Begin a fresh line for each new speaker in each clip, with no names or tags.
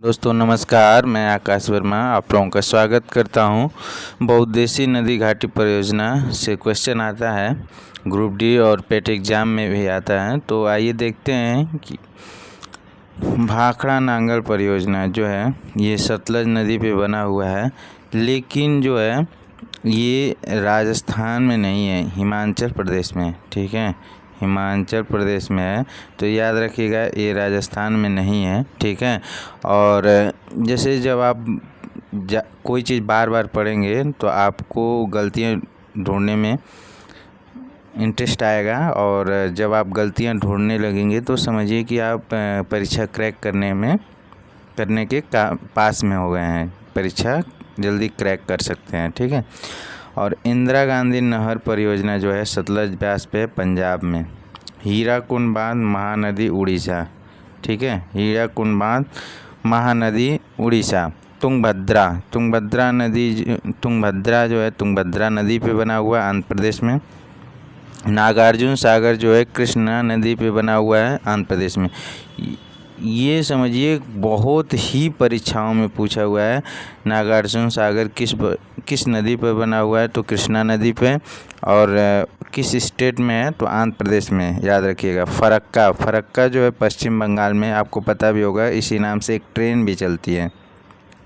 दोस्तों नमस्कार, मैं आकाश वर्मा आप लोगों का स्वागत करता हूं। बहुउद्देशीय नदी घाटी परियोजना से क्वेश्चन आता है, ग्रुप डी और पेट एग्ज़ाम में भी आता है। तो आइए देखते हैं कि भाखड़ा नांगल परियोजना जो है ये सतलज नदी पे बना हुआ है, लेकिन जो है ये राजस्थान में नहीं है, हिमाचल प्रदेश में। ठीक है, हिमाचल प्रदेश में है, तो याद रखिएगा ये राजस्थान में नहीं है। ठीक है, और जैसे जब आप कोई चीज़ बार बार पढ़ेंगे तो आपको गलतियाँ ढूंढने में इंटरेस्ट आएगा, और जब आप गलतियाँ ढूंढने लगेंगे तो समझिए कि आप परीक्षा क्रैक करने के पास में हो गए हैं, परीक्षा जल्दी क्रैक कर सकते हैं। ठीक है, और इंदिरा गांधी नहर परियोजना जो है सतलज ब्यास पे पंजाब में। हीराकुंड बांध महानदी उड़ीसा। ठीक है, हीराकुंड बांध महानदी उड़ीसा। तुंगभद्रा जो है तुंगभद्रा नदी पे बना हुआ आंध्र प्रदेश में। नागार्जुन सागर जो है कृष्णा नदी पे बना हुआ है आंध्र प्रदेश में। ये समझिए बहुत ही परीक्षाओं में पूछा हुआ है। नागार्जुन सागर किस नदी पर बना हुआ है, तो कृष्णा नदी पे, और किस स्टेट में है, तो आंध्र प्रदेश में। याद रखिएगा। फरक्का जो है पश्चिम बंगाल में, आपको पता भी होगा, इसी नाम से एक ट्रेन भी चलती है।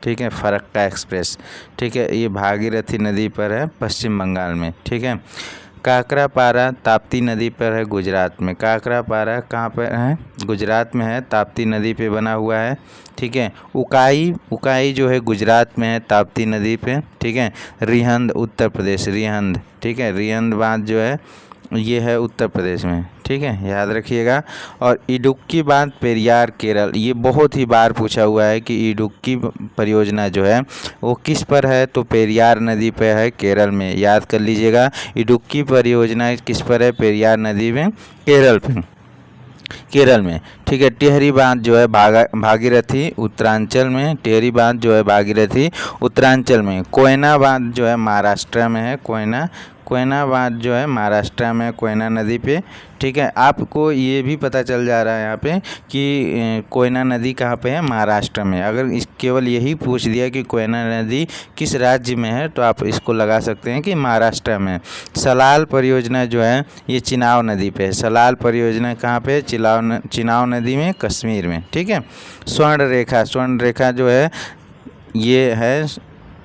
ठीक है, फरक्का एक्सप्रेस। ठीक है, ये भागीरथी नदी पर है पश्चिम बंगाल में। ठीक है, काकरापारा ताप्ती नदी पर है गुजरात में। काकरापारा कहाँ पर है? गुजरात में है, ताप्ती नदी पे बना हुआ है। ठीक है, उकाई जो है गुजरात में है, ताप्ती नदी पे। ठीक है, रिहंद उत्तर प्रदेश, रिहंद। ठीक है, रिहंद बांध जो है ये है उत्तर प्रदेश में। ठीक है, याद रखिएगा। और इडुक्की बांध पेरियार केरल, ये बहुत ही बार पूछा हुआ है कि इडुक्की परियोजना जो है वो किस पर है, तो पेरियार नदी पे है केरल में। याद कर लीजिएगा, इडुक्की परियोजना किस पर है? पेरियार नदी में, केरल में। ठीक है, टिहरी बांध जो है भागीरथी उत्तरांचल में। टिहरी बांध जो है भागीरथी उत्तरांचल में। कोयना बांध जो है महाराष्ट्र में है। कोयना बांध जो है महाराष्ट्र में, कोयना नदी पे। ठीक है, आपको ये भी पता चल जा रहा है यहाँ पे कि कोयना नदी कहाँ पे है? महाराष्ट्र में। अगर केवल यही पूछ दिया कि कोयना नदी किस राज्य में है, तो आप इसको लगा सकते हैं कि महाराष्ट्र में। सलाल परियोजना जो है ये चिनाब नदी पे है। सलाल परियोजना कहाँ पे है? चिनाब नदी में, कश्मीर में। ठीक है, स्वर्ण रेखा जो है ये है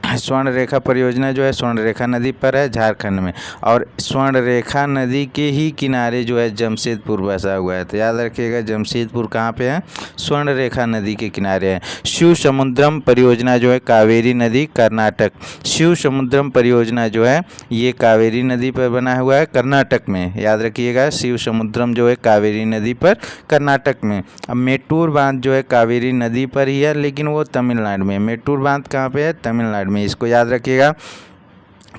स्वर्ण रेखा परियोजना जो है स्वर्ण रेखा नदी पर है, झारखंड में। और स्वर्ण रेखा नदी के ही किनारे जो है जमशेदपुर बसा हुआ है, तो याद रखिएगा जमशेदपुर कहाँ पे है? स्वर्ण रेखा नदी के किनारे है। शिव समुद्रम परियोजना जो है कावेरी नदी, कर्नाटक। शिव समुद्रम परियोजना जो है ये कावेरी नदी पर बना हुआ है, कर्नाटक में। याद रखिएगा, शिव समुद्रम जो है कावेरी नदी पर, कर्नाटक में। अब मेट्टूर बांध जो है कावेरी नदी पर ही है, लेकिन वो तमिलनाडु में। मेट्टूर बांध कहाँ पे है? तमिलनाडु में, इसको याद रखिएगा।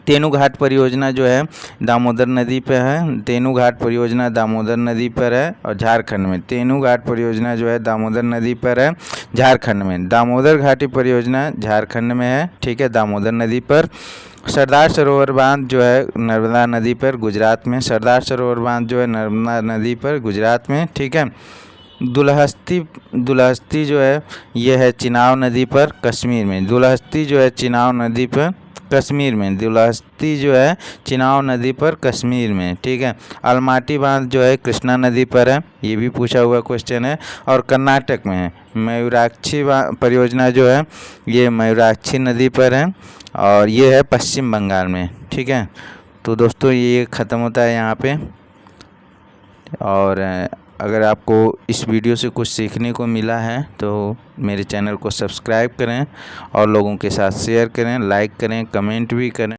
तेनूघाट परियोजना जो है दामोदर नदी पे है। तेनूघाट परियोजना दामोदर नदी पर है और झारखंड में। तेनूघाट परियोजना जो है दामोदर नदी पर है, झारखंड में। दामोदर घाटी परियोजना झारखंड में है। ठीक है, दामोदर नदी पर। सरदार सरोवर बांध जो है नर्मदा नदी पर, गुजरात में। सरदार सरोवर बांध जो है नर्मदा नदी पर, गुजरात में। ठीक है, दुलहस्ती जो है ये है चिनाब नदी पर, कश्मीर में। दुलहस्ती जो है चिनाब नदी पर, कश्मीर में। दुलहस्ती जो है चिनाब नदी पर, कश्मीर में। ठीक है, अलमाटी बांध जो है कृष्णा नदी पर है, ये भी पूछा हुआ क्वेश्चन है, और कर्नाटक में है। मयूराक्षी परियोजना जो है ये मयूराक्षी नदी पर है, और ये है पश्चिम बंगाल में। ठीक है, तो दोस्तों ये ख़त्म होता है यहाँ पे। और अगर आपको इस वीडियो से कुछ सीखने को मिला है तो मेरे चैनल को सब्सक्राइब करें और लोगों के साथ शेयर करें, लाइक करें, कमेंट भी करें।